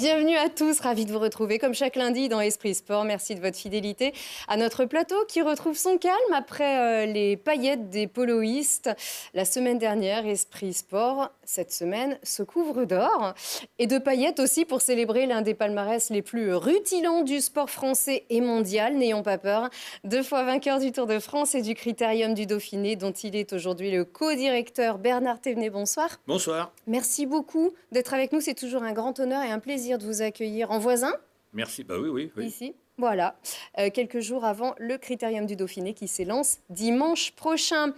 Bienvenue à tous, ravi de vous retrouver comme chaque lundi dans Esprit Sport. Merci de votre fidélité à notre plateau qui retrouve son calme après les paillettes des poloistes. La semaine dernière, Esprit Sport, cette semaine, se couvre d'or et de paillettes aussi pour célébrer l'un des palmarès les plus rutilants du sport français et mondial. N'ayons pas peur, 2 fois vainqueur du Tour de France et du Critérium du Dauphiné dont il est aujourd'hui le co-directeur. Bernard Thévenet, bonsoir. Bonsoir. Merci beaucoup d'être avec nous, c'est toujours un grand honneur et un plaisir de vous accueillir en voisin. Merci, bah oui. Ici, voilà, quelques jours avant le Critérium du Dauphiné qui s'élance dimanche prochain.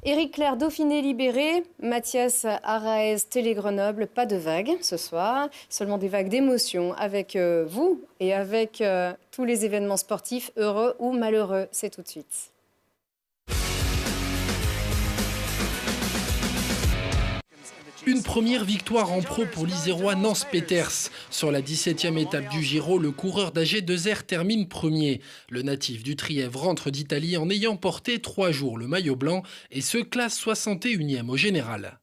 Éric Clerc, Dauphiné libéré, Mathias Araez, Télé-Grenoble, pas de vagues ce soir, seulement des vagues d'émotion avec vous et avec tous les événements sportifs, heureux ou malheureux. C'est tout de suite. Une première victoire en pro pour l'Isérois Nance Peters. Sur la 17e étape du Giro, le coureur d'AG2R termine premier. Le natif du Trièvre rentre d'Italie en ayant porté 3 jours le maillot blanc et se classe 61e au général.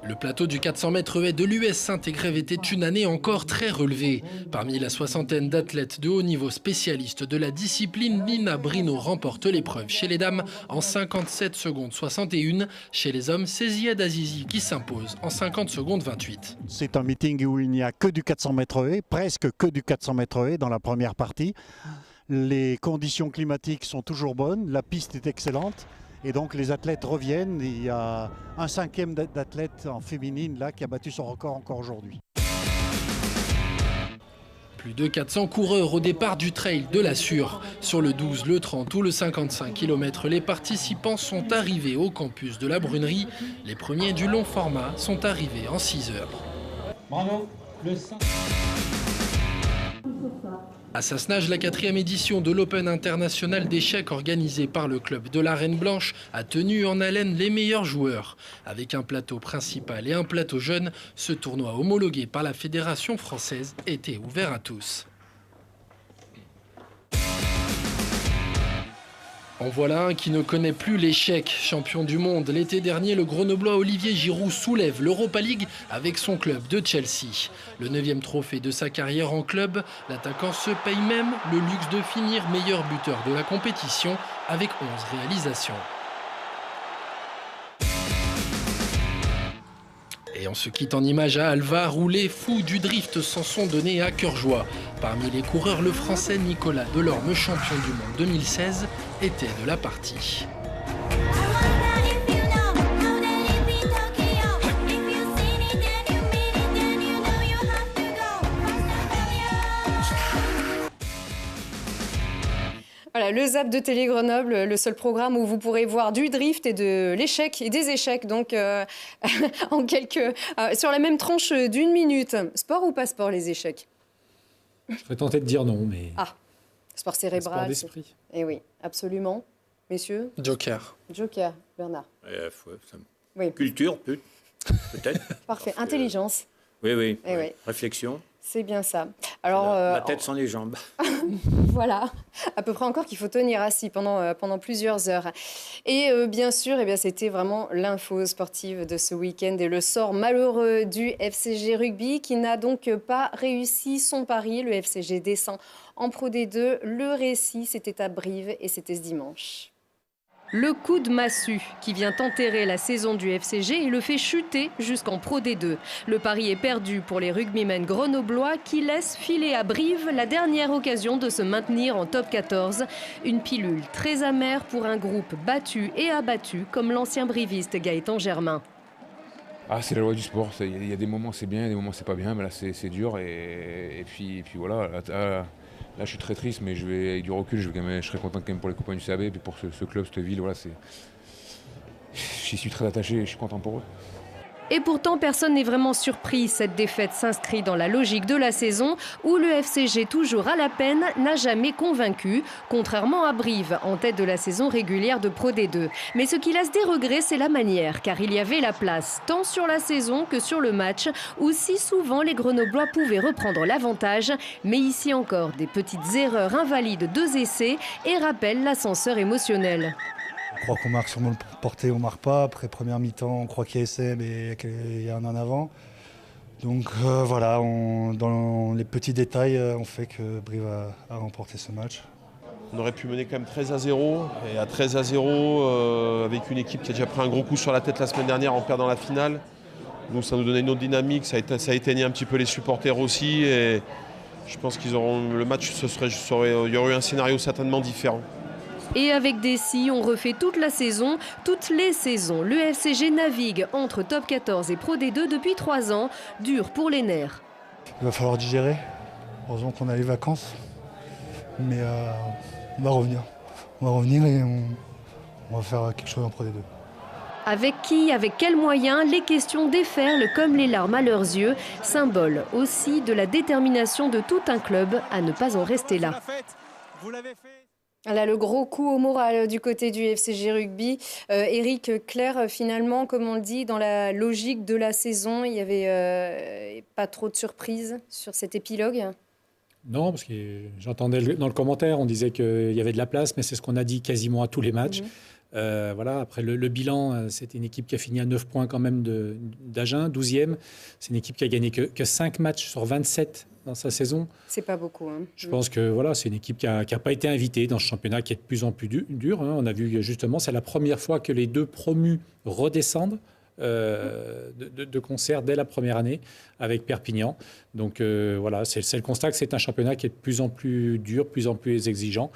Le plateau du 400 mètres haies de l'US Saint-Égrève était une année encore très relevée. Parmi la soixantaine d'athlètes de haut niveau spécialistes de la discipline, Nina Brino remporte l'épreuve chez les dames en 57 secondes 61. Chez les hommes, c'est Ziad Azizi qui s'impose en 50 secondes 28. C'est un meeting où il n'y a que du 400 mètres haies, presque que du 400 mètres haies dans la première partie. Les conditions climatiques sont toujours bonnes, la piste est excellente. Et donc les athlètes reviennent, il y a un 5e d'athlète en féminine là qui a battu son record encore aujourd'hui. Plus de 400 coureurs au départ du trail de la Sûre. Sur le 12, le 30 ou le 55 km, les participants sont arrivés au campus de la Brunerie. Les premiers du long format sont arrivés en 6 heures. Bravo, le 5. À Sassenage, la 4e édition de l'Open international d'échecs organisé par le club de la Reine Blanche a tenu en haleine les meilleurs joueurs. Avec un plateau principal et un plateau jeune, ce tournoi homologué par la Fédération française était ouvert à tous. En voilà un qui ne connaît plus l'échec. Champion du monde l'été dernier, le Grenoblois Olivier Giroud soulève l'Europa League avec son club de Chelsea. Le 9e trophée de sa carrière en club, l'attaquant se paye même le luxe de finir meilleur buteur de la compétition avec 11 réalisations. Et on se quitte en image à Alvar où les fous du drift s'en sont donnés à cœur joie. Parmi les coureurs, le Français Nicolas Delorme, champion du monde 2016, était de la partie. Voilà, le Zap de Télé-Grenoble, le seul programme où vous pourrez voir du drift et de l'échec et des échecs, donc en sur la même tranche d'1 minute. Sport ou pas sport, les échecs? Je serais tenté de dire non, mais... Ah, sport cérébral. Sport d'esprit. Eh oui, absolument. Messieurs? Joker. Joker, Bernard. Oui. Culture, peut-être. Parfait. Intelligence. Oui. Eh oui. Réflexion. C'est bien ça. Alors, la tête sans les jambes. Voilà, à peu près encore qu'il faut tenir assis pendant plusieurs heures. Et bien sûr, c'était vraiment l'info sportive de ce week-end et le sort malheureux du FCG Rugby qui n'a donc pas réussi son pari. Le FCG descend en Pro D2. Le récit, c'était à Brive et c'était ce dimanche. Le coup de massue qui vient enterrer la saison du FCG et le fait chuter jusqu'en Pro D2. Le pari est perdu pour les rugbymen grenoblois qui laissent filer à Brive la dernière occasion de se maintenir en top 14. Une pilule très amère pour un groupe battu et abattu comme l'ancien briviste Gaëtan Germain. Ah, c'est la loi du sport. Il y a des moments c'est bien, il y a des moments c'est pas bien, mais là c'est dur et puis voilà. Là, je suis très triste, mais avec du recul, je serais content quand même pour les copains du CAB et puis pour ce club, cette ville. Voilà, j'y suis très attaché et je suis content pour eux. Et pourtant, personne n'est vraiment surpris. Cette défaite s'inscrit dans la logique de la saison où le FCG, toujours à la peine, n'a jamais convaincu, contrairement à Brive, en tête de la saison régulière de Pro D2. Mais ce qui laisse des regrets, c'est la manière, car il y avait la place, tant sur la saison que sur le match, où si souvent les Grenoblois pouvaient reprendre l'avantage. Mais ici encore, des petites erreurs invalides, 2 essais et rappellent l'ascenseur émotionnel. On croit qu'on marque sur le porté, on marque pas. Après première mi-temps, on croit qu'il y a essai, mais il y a un en avant. Donc voilà, dans les petits détails, on fait que Brive a remporté ce match. On aurait pu mener quand même 13-0. Et à 13-0, avec une équipe qui a déjà pris un gros coup sur la tête la semaine dernière en perdant la finale. Donc ça nous donnait une autre dynamique, ça éteignait un petit peu les supporters aussi. Et je pense qu'ils auront le match, il y aurait eu un scénario certainement différent. Et avec Dessy, on refait toute la saison, toutes les saisons. Le FCG navigue entre Top 14 et Pro D2 depuis 3 ans. Dur pour les nerfs. Il va falloir digérer. Heureusement qu'on a les vacances. Mais on va revenir. On va revenir et on va faire quelque chose en Pro D2. Avec qui, avec quels moyens, les questions déferlent comme les larmes à leurs yeux, symbole aussi de la détermination de tout un club à ne pas en rester là. Vous l'avez fait. Là, le gros coup au moral du côté du FCG Rugby. Éric, Claire, finalement, comme on le dit, dans la logique de la saison, il n'y avait pas trop de surprises sur cet épilogue? Non, parce que j'entendais dans le commentaire, on disait qu'il y avait de la place, mais c'est ce qu'on a dit quasiment à tous les matchs. Voilà, après le bilan, c'était une équipe qui a fini à 9 points quand même d'Agen, 12e. C'est une équipe qui a gagné que 5 matchs sur 27 dans sa saison. C'est pas beaucoup. Hein. Je pense que voilà, c'est une équipe qui n'a pas été invitée dans ce championnat, qui est de plus en plus dur. Hein. On a vu justement, c'est la première fois que les deux promus redescendent de concert dès la première année avec Perpignan. Donc voilà, c'est le constat que c'est un championnat qui est de plus en plus dur, de plus en plus exigeant.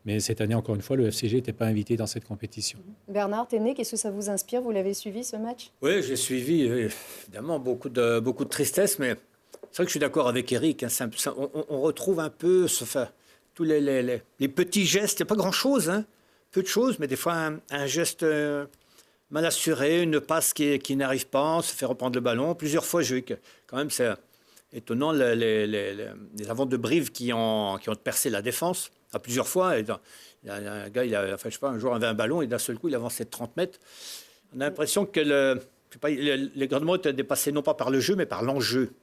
Mais cette année, encore une fois, le FCG n'était pas invité dans cette compétition. Bernard Téné, qu'est-ce que ça vous inspire? Vous l'avez suivi, ce match? Oui, j'ai suivi, évidemment, beaucoup de tristesse, mais c'est vrai que je suis d'accord avec Éric. Hein, on retrouve un peu tous les petits gestes. Il n'y a pas grand-chose, hein, peu de choses, mais des fois, un geste mal assuré, une passe qui n'arrive pas, on se fait reprendre le ballon. Plusieurs fois, j'ai vu que, quand même, c'est étonnant, les avants de Brive qui ont percé la défense. À plusieurs fois, il y a un gars, je sais pas, un joueur avait un ballon et d'un seul coup, il avançait de 30 mètres. On a l'impression que les Grenoblois étaient dépassés non pas par le jeu, mais par l'enjeu.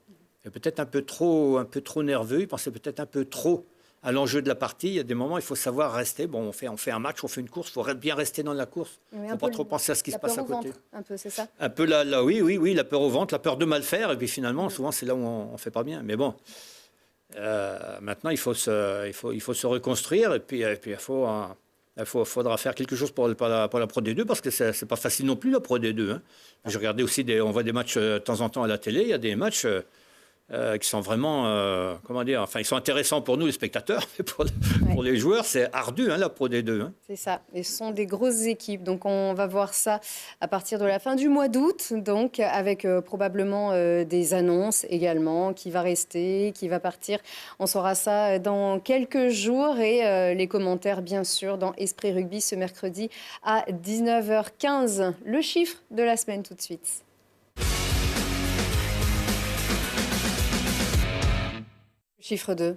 Et peut-être un peu trop nerveux. Ils pensaient peut-être un peu trop à l'enjeu de la partie. Il y a des moments, il faut savoir rester. Bon, on fait un match, on fait une course, il faut bien rester dans la course. Il ne faut pas trop penser à ce qui se passe à côté. Un peu, c'est ça? Un peu oui, la peur au ventre, la peur de mal faire. Et puis finalement, souvent, c'est là où on ne fait pas bien. Mais bon. Maintenant, il faut se reconstruire et puis il faudra faire quelque chose pour la Pro D2 parce que c'est pas facile non plus la Pro D2. Hein. J'ai regardé aussi, on voit des matchs de temps en temps à la télé. Il y a des matchs qui sont vraiment, ils sont intéressants pour nous les spectateurs, mais pour les joueurs, c'est ardu, hein, la Pro D2. Hein. C'est ça, et ce sont des grosses équipes, donc on va voir ça à partir de la fin du mois d'août, donc avec probablement des annonces également, qui va rester, qui va partir. On saura ça dans quelques jours et les commentaires, bien sûr, dans Esprit Rugby ce mercredi à 19h15. Le chiffre de la semaine tout de suite. Chiffre 2.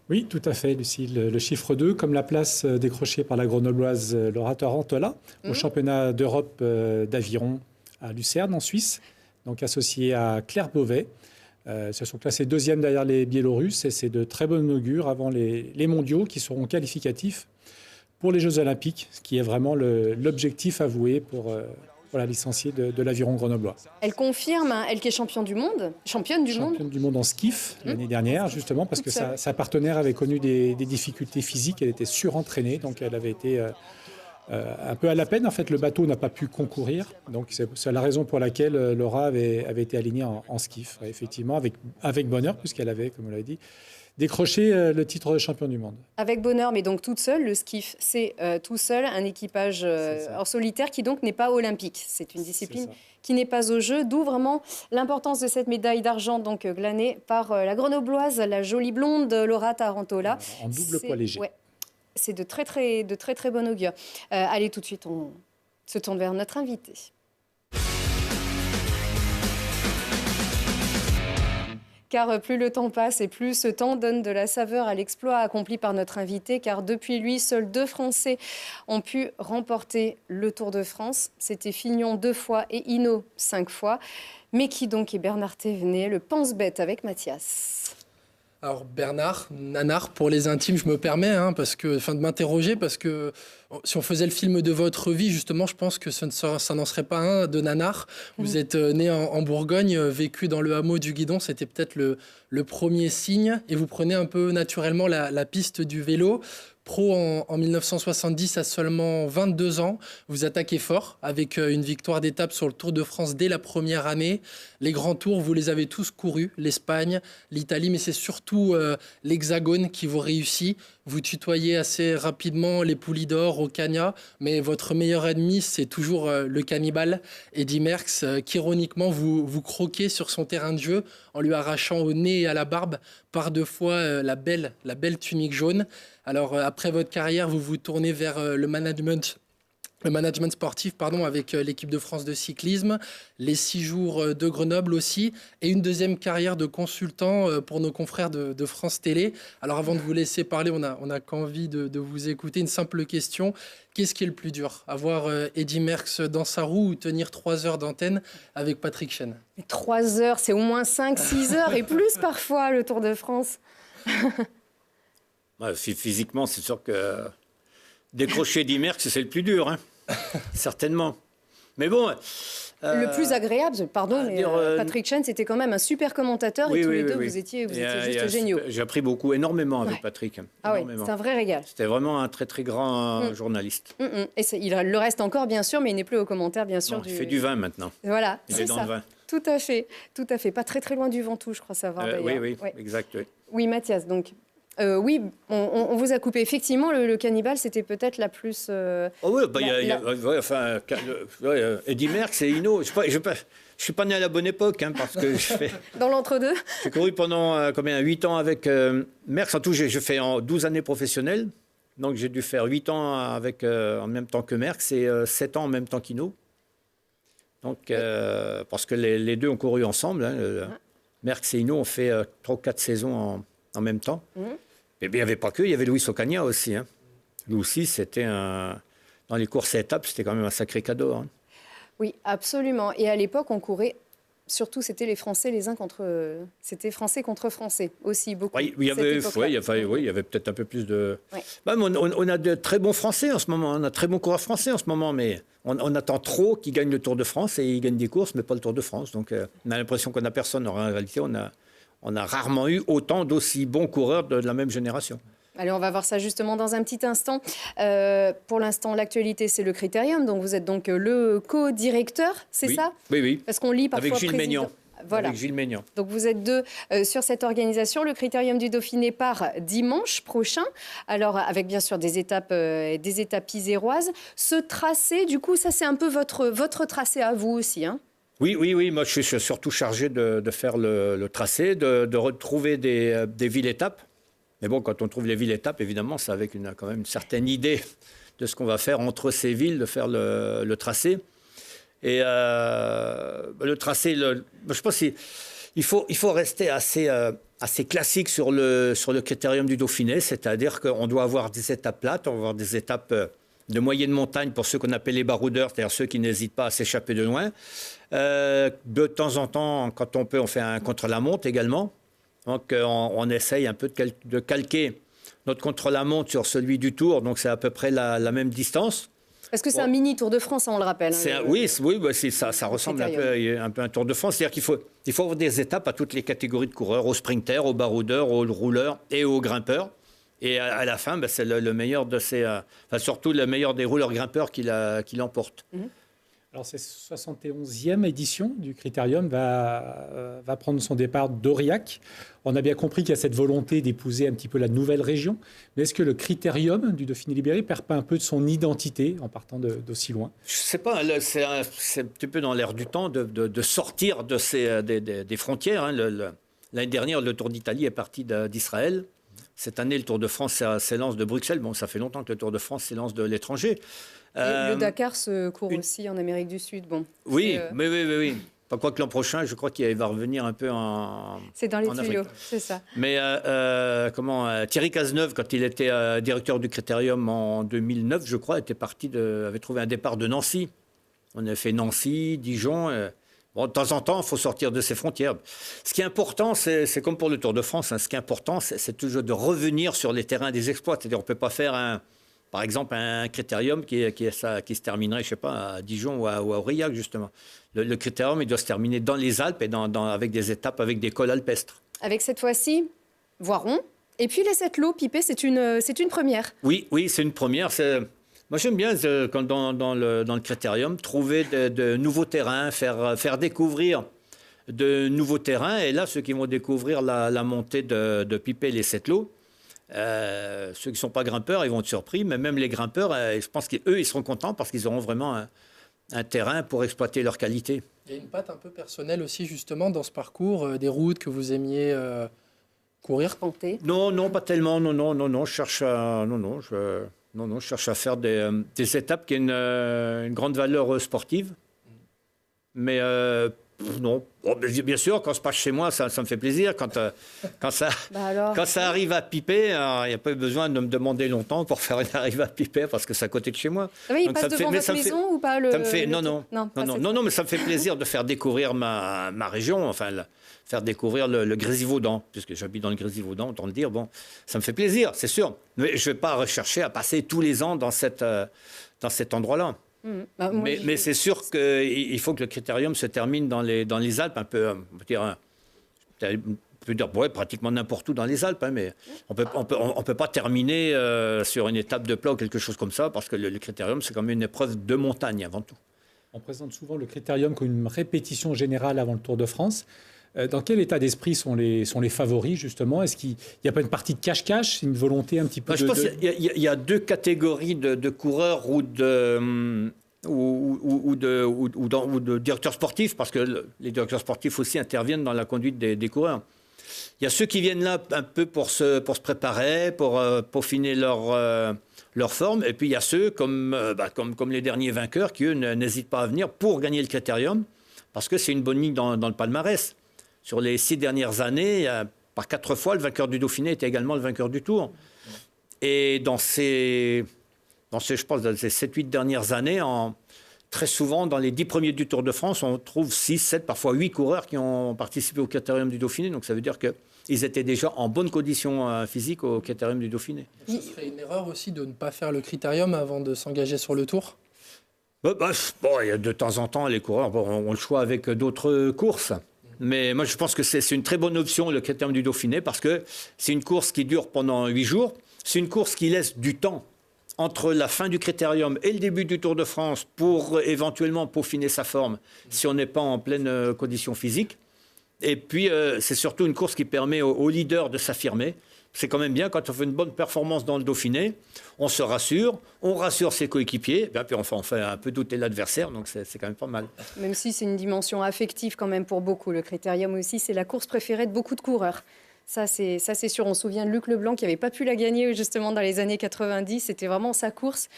Oui, tout à fait, Lucie. Le chiffre 2, comme la place décrochée par la Grenobloise Laura Tarantola au championnat d'Europe d'aviron à Lucerne, en Suisse, donc associé à Claire Beauvais. Se sont classés 2e derrière les Biélorusses et c'est de très bon augure avant les mondiaux qui seront qualificatifs pour les Jeux Olympiques, ce qui est vraiment l'objectif avoué pour la licenciée de l'aviron grenoblois. Elle confirme, hein, elle qui est championne du monde en skiff l'année dernière, justement, parce que sa partenaire avait connu des difficultés physiques, elle était surentraînée, donc elle avait été un peu à la peine. En fait, le bateau n'a pas pu concourir, donc c'est la raison pour laquelle Laura avait été alignée en skiff, effectivement, avec bonheur, puisqu'elle avait, comme vous l'avez dit, décroché le titre de champion du monde. Avec bonheur, mais donc toute seule, le skiff, c'est tout seul, un équipage en solitaire qui donc n'est pas olympique. C'est une discipline qui n'est pas au jeu, d'où vraiment l'importance de cette médaille d'argent donc glanée par la Grenobloise, la jolie blonde Laura Tarantola. En double poids léger. Ouais, c'est de très bon augure. Allez, tout de suite, on se tourne vers notre invité. Car plus le temps passe et plus ce temps donne de la saveur à l'exploit accompli par notre invité, car depuis lui, seuls 2 Français ont pu remporter le Tour de France. C'était Fignon 2 fois et Hinault 5 fois. Mais qui donc est Bernard Thévenet, le pense-bête avec Mathias? Alors Bernard, nanar pour les intimes, je me permets de m'interroger parce que si on faisait le film de votre vie, justement, je pense que ça n'en serait pas un de nanar. Vous êtes né en Bourgogne, vécu dans le hameau du Guidon, c'était peut-être le premier signe, et vous prenez un peu naturellement la piste du vélo. Pro en 1970 à seulement 22 ans, vous attaquez fort avec une victoire d'étape sur le Tour de France dès la première année. Les grands tours, vous les avez tous courus, l'Espagne, l'Italie, mais c'est surtout l'Hexagone qui vous réussit. Vous tutoyez assez rapidement les Poulidor, Ocaña, mais votre meilleur ennemi, c'est toujours le cannibale, Eddy Merckx, qu'ironiquement vous croquez sur son terrain de jeu en lui arrachant au nez et à la barbe par 2 fois la belle tunique jaune. Alors après votre carrière, vous vous tournez vers le management sportif avec l'équipe de France de cyclisme, les 6 jours de Grenoble aussi, et une deuxième carrière de consultant pour nos confrères de France Télé. Alors avant de vous laisser parler, on a qu'envie de vous écouter. Une simple question, qu'est-ce qui est le plus dur? Avoir Eddy Merckx dans sa roue ou tenir 3 heures d'antenne avec Patrick Chêne? 3 heures, c'est au moins 5-6 heures et plus parfois le Tour de France. Physiquement, c'est sûr que décrocher Eddy Merckx, c'est le plus dur, hein. Certainement. Mais bon... le plus agréable, Patrick Chêne, c'était quand même un super commentateur, et tous les deux, vous étiez juste géniaux. J'ai appris beaucoup, énormément avec Patrick. Ah oui, c'est un vrai régal. C'était vraiment un très très grand journaliste. Et il le reste encore, bien sûr, mais il n'est plus aux commentaires, bien sûr. Il fait du vin maintenant. Voilà, il est dans le vin. Tout à fait. Pas très très loin du Ventoux, je crois savoir d'ailleurs. Oui, exact. Oui, oui Mathias, donc... oui, on vous a coupé. Effectivement, le cannibale, c'était peut-être la plus... Eddy Merckx et Hinault. Je ne suis pas né à la bonne époque, parce que Dans l'entre-deux. J'ai couru pendant 8 ans avec Merckx. En tout, j'ai fait 12 années professionnelles. Donc, j'ai dû faire 8 ans en même temps que Merckx et 7 ans en même temps qu'Hinault. Donc, parce que les deux ont couru ensemble. Merckx et Hinault ont fait 3 ou 4 saisons en même temps. Et bien, il n'y avait pas que, il y avait Luis Ocaña aussi. Lui aussi, c'était dans les courses à étapes, c'était quand même un sacré cadeau. Oui, absolument. Et à l'époque, on courait, surtout, c'était les Français les uns contre... C'était Français contre Français aussi, beaucoup. Oui, il y avait peut-être un peu plus de... Oui. On a de très bons Français en ce moment, on a de très bons coureurs français en ce moment, mais on attend trop qu'ils gagnent le Tour de France, et ils gagnent des courses, mais pas le Tour de France. Donc, on a l'impression qu'on n'a personne. En réalité, on a rarement eu autant d'aussi bons coureurs de la même génération. Allez, on va voir ça justement dans un petit instant. Pour l'instant, l'actualité, c'est le Critérium. Donc, vous êtes donc le co-directeur, c'est ça? Oui. Parce qu'on lit parfois avec Gilles Maignan. Voilà. Avec Gilles Maignan. Donc, vous êtes 2 sur cette organisation. Le Critérium du Dauphiné part dimanche prochain. Alors, avec bien sûr des étapes iséroises. Ce tracé, du coup, ça, c'est un peu votre tracé à vous aussi, Oui. Moi, je suis surtout chargé de faire le tracé, de retrouver des villes-étapes. Mais bon, quand on trouve les villes-étapes, évidemment, c'est avec quand même une certaine idée de ce qu'on va faire entre ces villes, de faire le tracé. Et le tracé, je pense qu'il faut rester assez classique sur le Critérium du Dauphiné, c'est-à-dire qu'on doit avoir des étapes plates, on va avoir des étapes de moyenne montagne pour ceux qu'on appelle les baroudeurs, c'est-à-dire ceux qui n'hésitent pas à s'échapper de loin. De temps en temps, quand on peut, on fait un contre-la-montre également. Donc, on essaye un peu de calquer notre contre-la-montre sur celui du Tour. Donc, c'est à peu près la même distance. Parce que c'est un mini Tour de France, on le rappelle. Oui, ça ressemble un peu à un Tour de France. C'est-à-dire qu'il faut avoir des étapes à toutes les catégories de coureurs, aux sprinters, aux baroudeurs, aux rouleurs et aux grimpeurs. Et à la fin, c'est le meilleur de surtout le meilleur des rouleurs-grimpeurs qui l'emporte. Alors, cette 71e édition du Critérium va prendre son départ d'Aurillac. On a bien compris qu'il y a cette volonté d'épouser un petit peu la nouvelle région. Mais est-ce que le Critérium du Dauphiné-Libéré ne perd pas un peu de son identité en partant d'aussi loin? Je ne sais pas, c'est un petit peu dans l'air du temps de sortir des frontières. L'année dernière, le Tour d'Italie est parti d'Israël. Cette année, le Tour de France s'élance de Bruxelles. Bon, ça fait longtemps que le Tour de France s'élance de l'étranger. Le Dakar se court aussi en Amérique du Sud. Bon, oui. Quoi que l'an prochain, je crois qu'il va revenir un peu en C'est dans les tuyaux, Afrique. c'est ça. Mais Thierry Cazeneuve, quand il était directeur du Critérium en 2009, je crois, avait trouvé un départ de Nancy. On a fait Nancy, Dijon. Bon, de temps en temps, il faut sortir de ses frontières. Ce qui est important, c'est comme pour le Tour de France, hein, ce qui est important, c'est toujours de revenir sur les terrains des exploits. C'est-à-dire, on ne peut pas faire, par exemple, un critérium qui se terminerait, je sais pas, à Dijon ou à Aurillac, justement. Le critérium, il doit se terminer dans les Alpes et avec des étapes, avec des cols alpestres. Avec cette fois-ci, Voiron. Et puis les 7 lots, Pipé, c'est une première. Oui, c'est une première. Moi, j'aime bien, quand dans le critérium, trouver de nouveaux terrains, faire découvrir de nouveaux terrains. Et là, ceux qui vont découvrir la montée de Pipé, les 7 lots, ceux qui ne sont pas grimpeurs, ils vont être surpris. Mais même les grimpeurs, je pense qu'eux, ils seront contents parce qu'ils auront vraiment un terrain pour exploiter leur qualité. Il y a une patte un peu personnelle aussi, justement, dans ce parcours, des routes que vous aimiez courir. Compter. Non, pas tellement. Non, je cherche à faire des étapes qui ont une grande valeur sportive. Mais non. Bon, bien sûr, quand je passe chez moi, ça me fait plaisir. Quand ça arrive à Pipé, il n'y a pas eu besoin de me demander longtemps pour faire une arrivée à Pipé parce que c'est à côté de chez moi. Ah oui, il passe devant votre maison ou pas Non, mais ça me fait plaisir de faire découvrir ma région, enfin, faire découvrir le Grésivaudan, puisque j'habite dans le Grésivaudan, autant le dire. Bon, ça me fait plaisir, c'est sûr. Mais je ne vais pas rechercher à passer tous les ans dans cet endroit-là. Mais c'est sûr qu'il faut que le critérium se termine dans les Alpes, un peu, on peut dire pratiquement n'importe où dans les Alpes, hein, mais on peut pas terminer sur une étape de plat ou quelque chose comme ça, parce que le critérium, c'est quand même une épreuve de montagne avant tout. On présente souvent le critérium comme une répétition générale avant le Tour de France. Dans quel état d'esprit sont les favoris, justement? Est-ce qu'il n'y a pas une partie de cache-cache, une volonté un petit peu Je pense qu'il y a deux catégories de coureurs ou de directeurs sportifs, parce que les directeurs sportifs aussi interviennent dans la conduite des coureurs. Il y a ceux qui viennent là un peu pour se préparer, pour peaufiner leur forme, et puis il y a ceux comme les derniers vainqueurs qui, eux, n'hésitent pas à venir pour gagner le critérium, parce que c'est une bonne ligne dans le palmarès. Sur les 6 dernières années, par 4 fois, le vainqueur du Dauphiné était également le vainqueur du Tour. Et dans ces 7-8 dernières années, très souvent, dans les 10 premiers du Tour de France, on trouve 6, 7, parfois 8 coureurs qui ont participé au critérium du Dauphiné. Donc ça veut dire qu'ils étaient déjà en bonne condition physique au critérium du Dauphiné. Ce serait une erreur aussi de ne pas faire le critérium avant de s'engager sur le Tour? Il y a de temps en temps, les coureurs ont le choix avec d'autres courses. Mais moi, je pense que c'est une très bonne option, le critérium du Dauphiné, parce que c'est une course qui dure pendant 8 jours. C'est une course qui laisse du temps entre la fin du critérium et le début du Tour de France pour éventuellement peaufiner sa forme si on n'est pas en pleine condition physique. Et puis, c'est surtout une course qui permet aux leaders de s'affirmer. C'est quand même bien quand on fait une bonne performance dans le Dauphiné, on se rassure, on rassure ses coéquipiers, puis on fait un peu douter l'adversaire, donc c'est quand même pas mal. Même si c'est une dimension affective quand même pour beaucoup. Le critérium aussi, c'est la course préférée de beaucoup de coureurs. Ça, c'est sûr. On se souvient de Luc Leblanc qui n'avait pas pu la gagner justement dans les années 90. C'était vraiment sa course.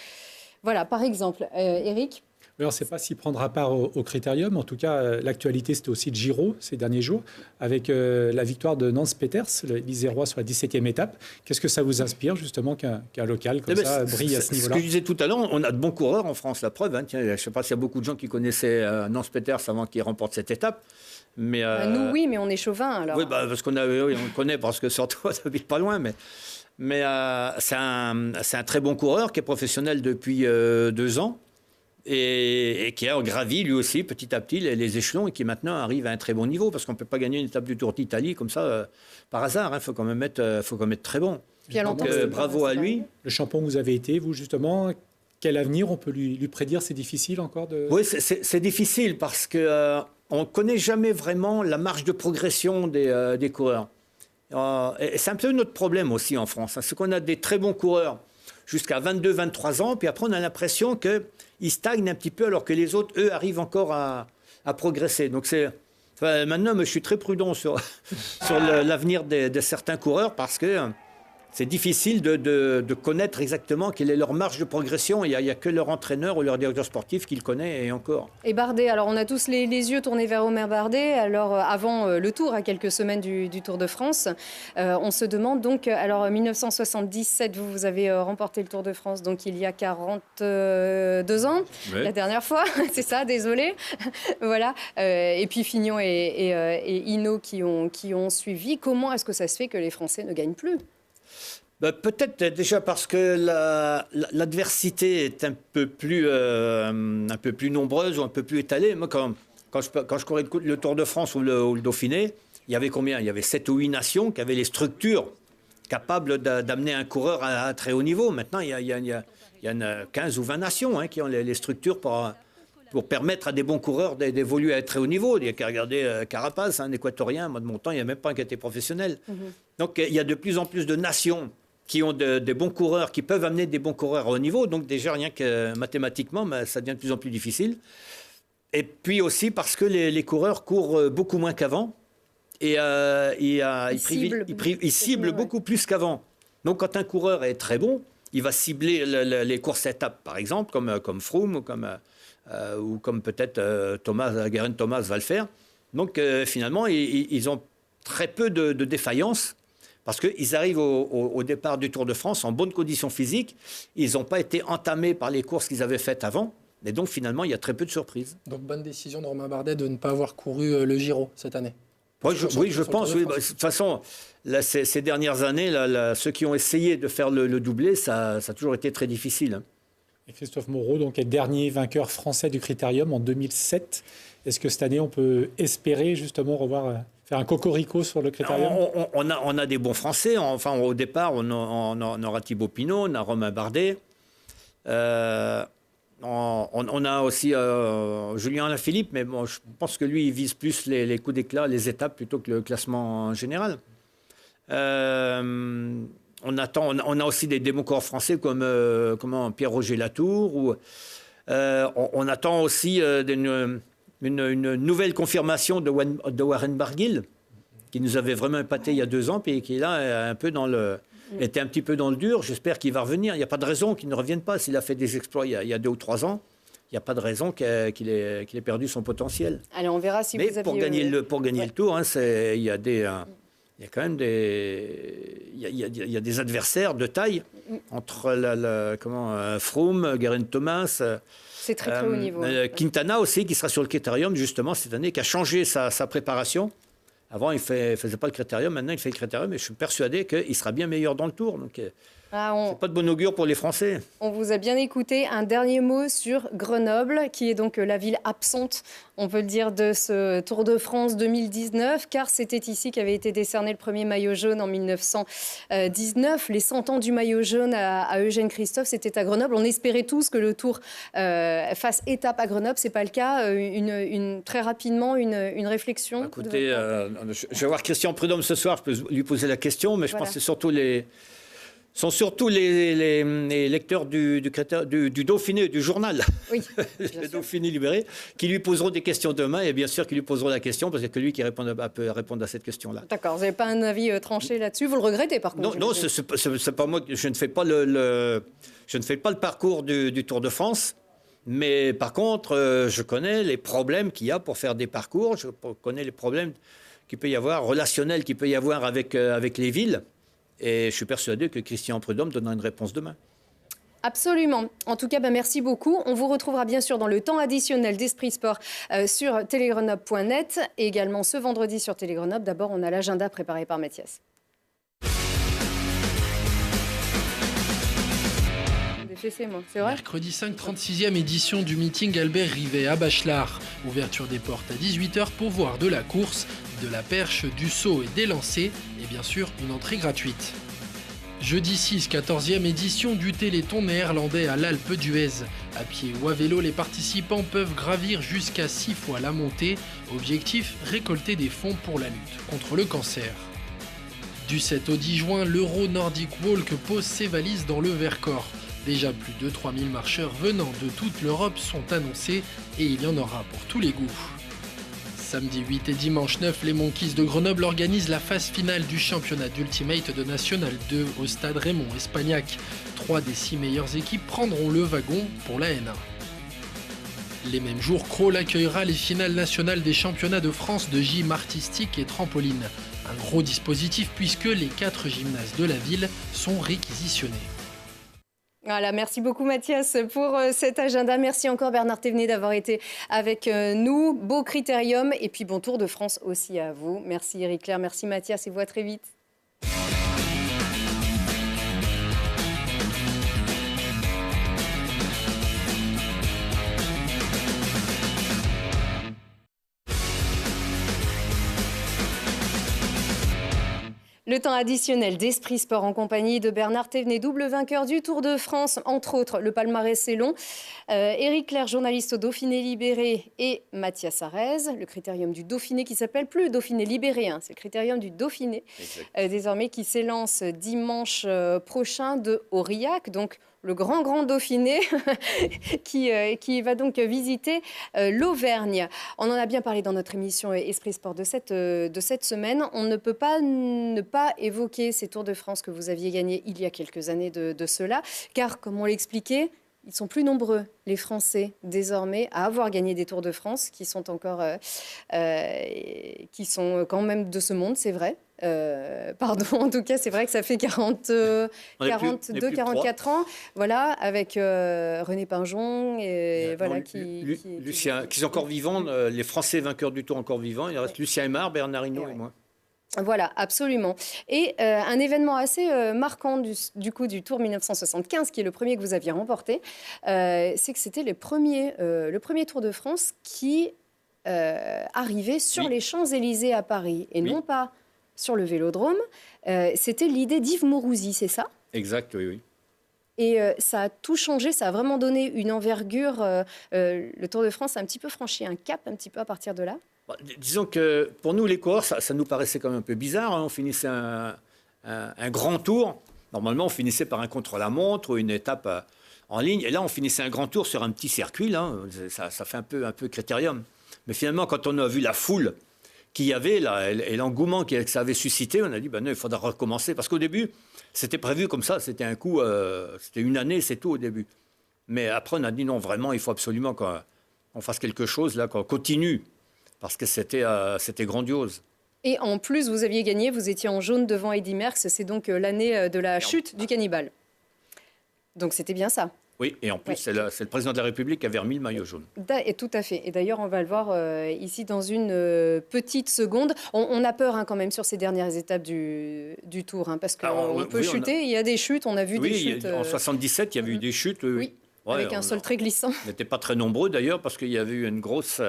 Voilà, par exemple. Eric ? On ne sait pas s'il prendra part au critérium. En tout cas, l'actualité, c'était aussi le Giro ces derniers jours, avec la victoire de Nance Peters, l'Isérois, sur la 17e étape. Qu'est-ce que ça vous inspire, justement, qu'un local comme ça brille à ce niveau-là? Ce que je disais tout à l'heure, on a de bons coureurs en France, la preuve. Hein. Tiens, je ne sais pas s'il y a beaucoup de gens qui connaissaient Nance Peters avant qu'il remporte cette étape. Mais, nous, oui, mais on est chauvin, alors. Oui, parce on le connaît, parce que surtout, on n'habite pas loin. Mais c'est un très bon coureur qui est professionnel depuis 2 ans. Et qui a gravi lui aussi petit à petit les échelons et qui maintenant arrive à un très bon niveau, parce qu'on ne peut pas gagner une étape du Tour d'Italie comme ça par hasard. Il faut quand même être très bon. Donc, bravo à lui. Le champion que vous avez été, vous justement, quel avenir on peut lui prédire? C'est difficile encore de... Oui, c'est difficile parce qu'on ne connaît jamais vraiment la marge de progression des coureurs. Et c'est un peu notre problème aussi en France. C'est qu'on a des très bons coureurs jusqu'à 22-23 ans, puis après on a l'impression qu'ils stagnent un petit peu alors que les autres, eux, arrivent encore à progresser. Donc maintenant, je suis très prudent sur l'avenir de certains coureurs parce que c'est difficile de connaître exactement quelle est leur marge de progression. Il n'y a que leur entraîneur ou leur directeur sportif qui le connaît, et encore. Et Bardet, alors on a tous les yeux tournés vers Omer Bardet. Alors avant le Tour, à quelques semaines du Tour de France, on se demande donc, alors 1977, vous avez remporté le Tour de France, donc il y a 42 ans, Ouais. La dernière fois, c'est ça, désolé. Voilà. Et puis Fignon et Hinault qui ont suivi. Comment est-ce que ça se fait que les Français ne gagnent plus ? Bah, peut-être déjà parce que l'adversité est un peu plus nombreuse ou un peu plus étalée. Moi, quand je courais le Tour de France ou le Dauphiné, il y avait combien ? Il y avait 7 ou 8 nations qui avaient les structures capables d'amener un coureur à très haut niveau. Maintenant, il y en a 15 ou 20 nations qui ont les structures pour permettre à des bons coureurs d'évoluer à très haut niveau. Il n'y a qu'à regarder Carapace, un équatorien. Moi, de mon temps, il n'y a même pas un qui était professionnel. Donc, il y a de plus en plus de nations qui ont des bons coureurs, qui peuvent amener des bons coureurs à haut niveau. Donc déjà, rien que mathématiquement, ça devient de plus en plus difficile. Et puis aussi parce que les coureurs courent beaucoup moins qu'avant. Et ils ciblent beaucoup plus qu'avant. Donc quand un coureur est très bon, il va cibler les courses étapes, par exemple, comme Froome ou comme peut-être Geraint Thomas va le faire. Donc finalement, ils ont très peu de défaillances. Parce qu'ils arrivent au départ du Tour de France en bonne condition physique. Ils n'ont pas été entamés par les courses qu'ils avaient faites avant. Et donc, finalement, il y a très peu de surprises. Donc, bonne décision de Romain Bardet de ne pas avoir couru le Giro cette année. Oui, je pense. Oui. De toute façon, là, ces dernières années, ceux qui ont essayé de faire le doublé, ça a toujours été très difficile. Et Christophe Moreau, donc, est dernier vainqueur français du Critérium en 2007. Est-ce que cette année, on peut espérer justement faire un cocorico sur le Critérium ? On a des bons Français. Enfin, au départ, on aura Thibaut Pinot, on a Romain Bardet. On a aussi Julien Alaphilippe, mais bon, je pense que lui, il vise plus les coups d'éclat, les étapes, plutôt que le classement en général. On a aussi des bons coureurs français comme Pierre-Roger Latour. On attend aussi une nouvelle confirmation de Warren Barguil, qui nous avait vraiment épaté il y a 2 ans, puis qui est là était un petit peu dans le dur. J'espère qu'il va revenir. Il n'y a pas de raison qu'il ne revienne pas. S'il a fait des exploits il y a 2 ou 3 ans, il n'y a pas de raison qu'il ait perdu son potentiel. Allez, on verra si vous aviez... Pour gagner le Tour, il y a quand même des adversaires de taille entre Froome, Geraint Thomas. C'est très très haut niveau. Quintana aussi, qui sera sur le Critérium justement cette année, qui a changé sa préparation. Avant, il ne faisait pas le Critérium, maintenant il fait le Critérium, et je suis persuadé qu'il sera bien meilleur dans le Tour. Donc, c'est pas de bon augure pour les Français. On vous a bien écouté. Un dernier mot sur Grenoble, qui est donc la ville absente, on peut le dire, de ce Tour de France 2019, car c'était ici qu'avait été décerné le premier maillot jaune en 1919. Les 100 ans du maillot jaune à Eugène Christophe, c'était à Grenoble. On espérait tous que le Tour fasse étape à Grenoble. C'est pas le cas. Très rapidement, une réflexion. Écoutez, je vais voir Christian Prudhomme ce soir. Je peux lui poser la question, mais je pense que c'est surtout les lecteurs du Dauphiné, du journal, oui, le Dauphiné libéré, qui lui poseront des questions demain, et bien sûr qui lui poseront la question, parce que c'est lui qui peut répondre à cette question-là. D'accord, vous n'avez pas un avis tranché là-dessus, vous le regrettez par contre? Non, c'est pas moi, je ne fais pas le parcours du Tour de France, mais par contre, je connais les problèmes qu'il y a pour faire des parcours, je connais les problèmes qu'il peut y avoir, relationnels qu'il peut y avoir avec les villes. Et je suis persuadé que Christian Prudhomme donnera une réponse demain. Absolument. En tout cas, merci beaucoup. On vous retrouvera bien sûr dans le temps additionnel d'Esprit Sport sur télégrenoble.net et également ce vendredi sur Télégrenoble. D'abord, on a l'agenda préparé par Mathias. C'est vrai. Mercredi 5, 36e édition du meeting Albert Rivet à Bachelard. Ouverture des portes à 18h pour voir de la course, de la perche, du saut et des lancers, et bien sûr une entrée gratuite. Jeudi 6, 14e édition du Téléthon néerlandais à l'Alpe d'Huez. À pied ou à vélo, les participants peuvent gravir jusqu'à 6 fois la montée. Objectif, récolter des fonds pour la lutte contre le cancer. Du 7 au 10 juin, l'Euro Nordic Walk pose ses valises dans le Vercors. Déjà plus de 3000 marcheurs venant de toute l'Europe sont annoncés et il y en aura pour tous les goûts. Samedi 8 et dimanche 9, les Monkeys de Grenoble organisent la phase finale du championnat d'Ultimate de National 2 au stade Raymond Espagnac. 3 des 6 meilleures équipes prendront le wagon pour la N1. Les mêmes jours, Crolles accueillera les finales nationales des championnats de France de gym artistique et trampoline. Un gros dispositif puisque les 4 gymnases de la ville sont réquisitionnés. Voilà, merci beaucoup Mathias pour cet agenda. Merci encore Bernard Thévenet d'avoir été avec nous. Beau critérium et puis bon Tour de France aussi à vous. Merci Eric Claire, merci Mathias et vous à très vite. Le temps additionnel d'Esprit Sport en compagnie de Bernard Thévenet, double vainqueur du Tour de France, entre autres. Le palmarès est long. Éric Clair, journaliste au Dauphiné Libéré, et Mathias Arez, le critérium du Dauphiné qui s'appelle plus le Dauphiné Libéré, hein, c'est le critérium du Dauphiné, désormais qui s'élance dimanche prochain de Aurillac, donc le grand Dauphiné qui va donc visiter l'Auvergne. On en a bien parlé dans notre émission Esprit Sport de cette semaine. On ne peut pas ne pas évoquer ces Tours de France que vous aviez gagnés il y a quelques années de cela, car comme on l'expliquait, ils sont plus nombreux, les Français, désormais, à avoir gagné des Tours de France, qui sont encore, qui sont quand même de ce monde, c'est vrai. Pardon, en tout cas, c'est vrai que ça fait 42, 44 ans, voilà, avec René Pinjon, et voilà, Lucien, qui sont encore vivants, les Français vainqueurs du Tour encore vivants. Il reste Lucien Aymar, Bernard Hinault et moi. Voilà, absolument. Et un événement assez marquant du Tour 1975, qui est le premier que vous aviez remporté, c'est que c'était le premier Tour de France qui arrivait sur les Champs-Élysées à Paris, et non pas sur le Vélodrome. C'était l'idée d'Yves Mourouzi, c'est ça ? Exact, oui. Et ça a tout changé, ça a vraiment donné une envergure. Le Tour de France a un petit peu franchi un cap, un petit peu à partir de là. Disons que pour nous, les coureurs, ça nous paraissait quand même un peu bizarre. Hein. On finissait un grand tour. Normalement, on finissait par un contre-la-montre ou une étape en ligne. Et là, on finissait un grand tour sur un petit circuit. Là. Ça fait un peu critérium. Mais finalement, quand on a vu la foule qu'il y avait là, et l'engouement que ça avait suscité, on a dit, non, il faudra recommencer. Parce qu'au début, c'était prévu comme ça. C'était un coup, c'était une année, c'est tout au début. Mais après, on a dit, non, vraiment, il faut absolument qu'on fasse quelque chose, là, qu'on continue. Parce que c'était grandiose. Et en plus, vous aviez gagné, vous étiez en jaune devant Eddy Merckx. C'est donc l'année de la chute du cannibale. Donc c'était bien ça. Oui, et en plus, c'est le président de la République qui avait remis le maillot jaune. Et tout à fait. Et d'ailleurs, on va le voir ici dans une petite seconde. On a peur quand même sur ces dernières étapes du Tour, hein, parce qu'on peut chuter. Il y a des chutes, on a vu des chutes. En 77, il y avait eu des chutes. Oui, avec un sol très glissant. On n'était pas très nombreux d'ailleurs, parce qu'il y avait eu une grosse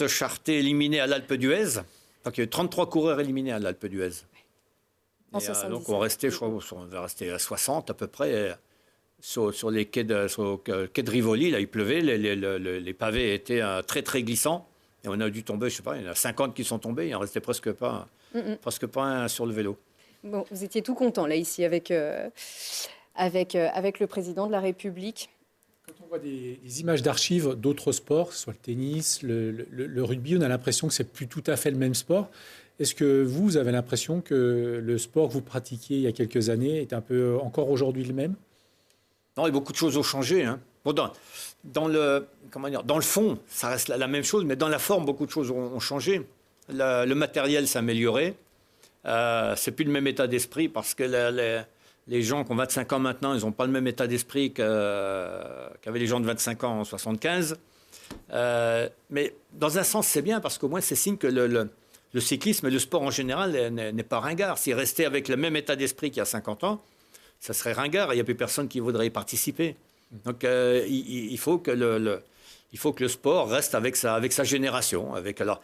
charretée éliminée à l'Alpe d'Huez. Donc il y a eu 33 coureurs éliminés à l'Alpe d'Huez. Donc on restait, je crois, on va rester à 60 à peu près. Sur les quais de Rivoli, là, il pleuvait, les pavés étaient très, très glissants. Et on a dû tomber, je ne sais pas, il y en a 50 qui sont tombés, il n'en restait presque pas un sur le vélo. Bon, vous étiez tout content, là, ici, avec le président de la République. Quand on voit des images d'archives d'autres sports, soit le tennis, le rugby, on a l'impression que c'est plus tout à fait le même sport. Est-ce que vous avez l'impression que le sport que vous pratiquiez il y a quelques années est un peu encore aujourd'hui le même ? Non, et beaucoup de choses ont changé. Hein. Bon, dans le fond, ça reste la même chose, mais dans la forme, beaucoup de choses ont changé. Le matériel s'est amélioré. C'est plus le même état d'esprit parce que les gens qui ont 25 ans maintenant, ils n'ont pas le même état d'esprit qu'avaient les gens de 25 ans en 75. Mais dans un sens, c'est bien parce qu'au moins, c'est signe que le cyclisme et le sport en général n'est pas ringard. S'il restait avec le même état d'esprit qu'il y a 50 ans, ça serait ringard et il n'y a plus personne qui voudrait y participer. Donc il faut que le sport reste avec sa génération. Alors,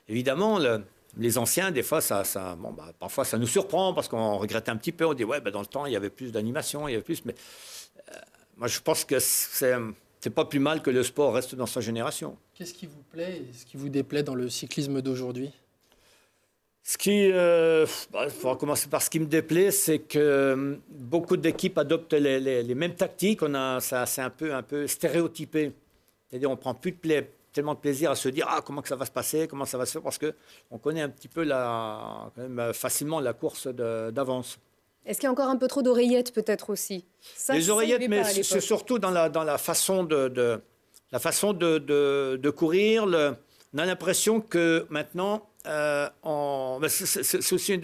évidemment, les anciens, des fois, parfois ça nous surprend parce qu'on regrette un petit peu. On dit, dans le temps, il y avait plus d'animation, il y avait plus. Mais moi, je pense que c'est pas plus mal que le sport reste dans sa génération. Qu'est-ce qui vous plaît et ce qui vous déplaît dans le cyclisme d'aujourd'hui ? Il faudra commencer par ce qui me déplaît, c'est que beaucoup d'équipes adoptent les mêmes tactiques. C'est un peu stéréotypé. C'est-à-dire on ne prend plus de tellement de plaisir à se dire comment que ça va se passer, comment ça va se faire, parce qu'on connaît un petit peu quand même, facilement la course d'avance. Est-ce qu'il y a encore un peu trop d'oreillettes peut-être aussi? Les oreillettes, mais c'est surtout dans la façon de courir. On a l'impression que maintenant, c'est aussi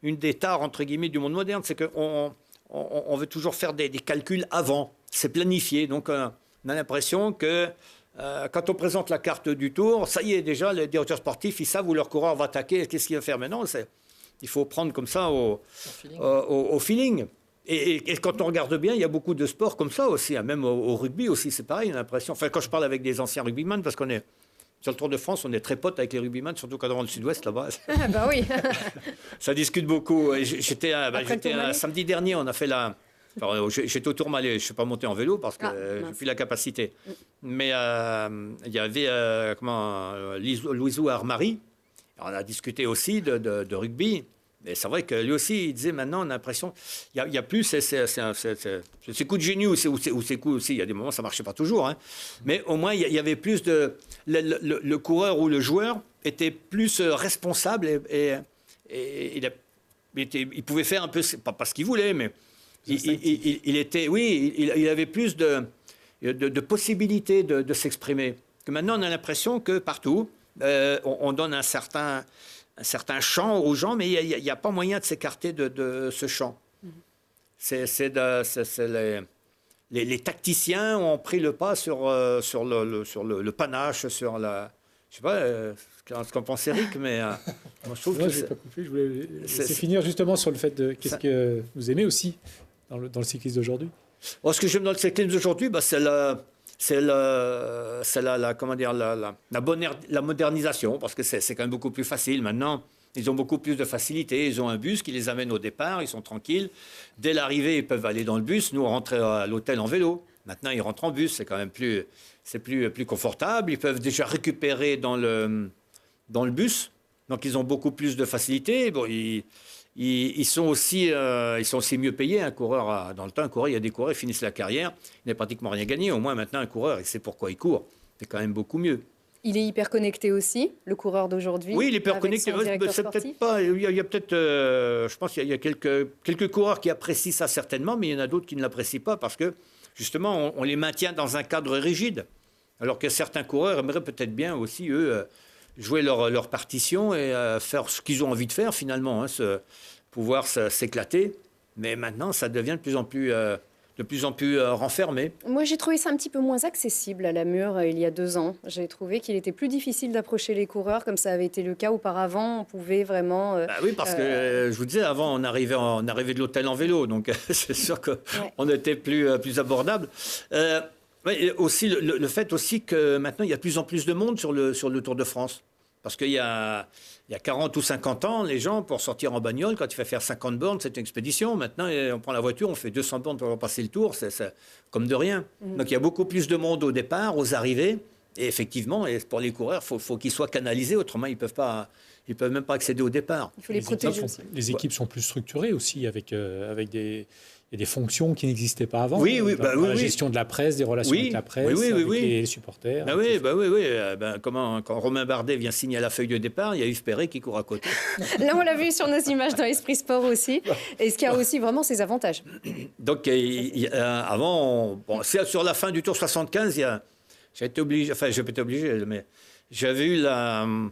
une des tares, entre guillemets, du monde moderne, c'est qu'on veut toujours faire des calculs avant. C'est planifié. Donc, on a l'impression que quand on présente la carte du Tour, ça y est, déjà, les directeurs sportifs, ils savent où leur coureur va attaquer, qu'est-ce qu'il va faire maintenant. Il faut prendre comme ça au feeling. Et quand on regarde bien, il y a beaucoup de sports comme ça aussi. Même au rugby aussi, c'est pareil, on a l'impression. Enfin, quand je parle avec des anciens rugbyman, parce qu'on est sur le Tour de France, on est très potes avec les rugbyman, surtout quand on est dans le sud-ouest, là-bas. Ah bah oui. Ça discute beaucoup. J'étais samedi dernier, on a fait j'étais au Tourmalet, je ne suis pas monté en vélo parce que je n'ai plus la capacité. Mais il y avait Louisou Armari. On a discuté aussi de rugby. Et c'est vrai que lui aussi, il disait maintenant, on a l'impression, il y a plus ces coups de génie ou ces coups aussi. Il y a des moments, ça ne marchait pas toujours. Hein. Mais au moins, il y avait plus de. Le coureur ou le joueur était plus responsable et il pouvait faire un peu, pas ce qu'il voulait, mais il était. Oui, il avait plus de possibilités de s'exprimer. Que maintenant, on a l'impression que partout, on donne un certain champ aux gens, mais il n'y a pas moyen de s'écarter de ce champ. Les tacticiens ont pris le pas sur le panache, sur la... Je ne sais pas ce qu'en pense Eric, mais moi je trouve que... Je n'ai pas compris, je voulais laisser finir justement sur le fait de... Qu'est-ce que vous aimez aussi dans le cyclisme d'aujourd'hui? Ce que j'aime dans le cyclisme d'aujourd'hui, c'est la modernisation, parce que c'est quand même beaucoup plus facile. Maintenant, ils ont beaucoup plus de facilité. Ils ont un bus qui les amène au départ, ils sont tranquilles. Dès l'arrivée, ils peuvent aller dans le bus. Nous, on rentrait à l'hôtel en vélo. Maintenant, ils rentrent en bus, c'est quand même plus confortable. Ils peuvent déjà récupérer dans le bus. Donc, ils ont beaucoup plus de facilité. Bon, ils sont aussi mieux payés. Un coureur, dans le temps, il y a des coureurs qui finissent la carrière, il n'a pratiquement rien gagné. Au moins, maintenant, un coureur, il sait pourquoi il court. C'est quand même beaucoup mieux. Il est hyper connecté aussi, le coureur d'aujourd'hui. Oui, il est hyper connecté. C'est peut-être pas. Il y a peut-être. Je pense qu'il y a quelques coureurs qui apprécient ça certainement, mais il y en a d'autres qui ne l'apprécient pas parce que justement, on les maintient dans un cadre rigide. Alors que certains coureurs aimeraient peut-être bien aussi eux jouer leur partition et faire ce qu'ils ont envie de faire finalement, pouvoir s'éclater. Mais maintenant, ça devient de plus en plus renfermé. Moi, j'ai trouvé ça un petit peu moins accessible à la Mure il y a 2 ans. J'ai trouvé qu'il était plus difficile d'approcher les coureurs, comme ça avait été le cas auparavant. On pouvait vraiment... oui, parce que je vous disais, avant, on arrivait de l'hôtel en vélo, donc c'est sûr qu'on était plus abordable. Aussi, le fait aussi que maintenant, il y a de plus en plus de monde sur le Tour de France. Parce qu'il y a 40 ou 50 ans, les gens, pour sortir en bagnole, quand il fait faire 50 bornes, c'est une expédition. Maintenant, on prend la voiture, on fait 200 bornes pour passer le tour, c'est comme de rien. Donc, il y a beaucoup plus de monde au départ, aux arrivées. Et effectivement, pour les coureurs, faut qu'ils soient canalisés, autrement, ils peuvent même pas accéder au départ. Il faut les protéger aussi. Les équipes sont plus structurées aussi, avec des fonctions qui n'existaient pas avant. Oui, la gestion de la presse, des relations avec la presse, avec les supporters. Quand Romain Bardet vient signer la feuille de départ, il y a Yves Perret qui court à côté. Là, on l'a vu sur nos images dans Esprit Sport aussi. Et ce qui a aussi vraiment ses avantages. Donc, avant, sur la fin du Tour 75, j'ai été obligé, mais j'avais eu le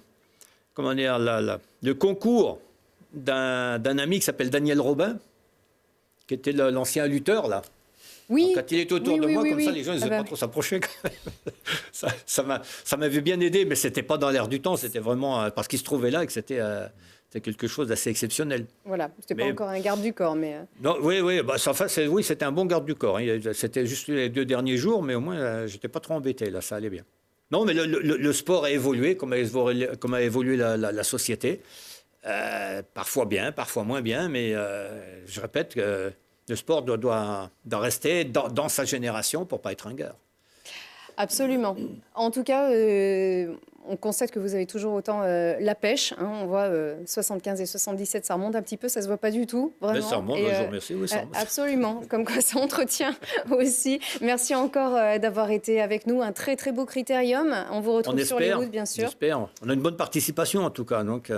concours d'un ami qui s'appelle Daniel Robin, qui était l'ancien lutteur, là. Oui. Quand il était autour de moi, ça, les gens n'osaient pas trop s'approcher. Ça m'avait bien aidé, mais ce n'était pas dans l'air du temps. C'était vraiment parce qu'il se trouvait là et que c'était quelque chose d'assez exceptionnel. Voilà, c'était pas encore un garde du corps, mais... Non, c'était un bon garde du corps. Hein. C'était juste les 2 derniers jours, mais au moins, j'étais pas trop embêté. Là, ça allait bien. Non, mais le sport a évolué, comme a évolué la société. Parfois bien, parfois moins bien, mais je répète que le sport doit rester dans sa génération pour ne pas être ringard. Absolument. En tout cas, on constate que vous avez toujours autant la pêche. Hein. On voit 75 et 77, ça remonte un petit peu, ça se voit pas du tout. Vraiment. Mais ça remonte, je vous remercie. Oui, ça remonte. Absolument, comme quoi ça entretient aussi. Merci encore d'avoir été avec nous. Un très très beau critérium. On vous retrouve sur les routes, bien sûr. On espère. On a une bonne participation en tout cas. Donc,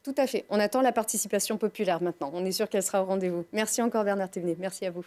Tout à fait. On attend la participation populaire maintenant. On est sûr qu'elle sera au rendez-vous. Merci encore Bernard Thévenet. Merci à vous.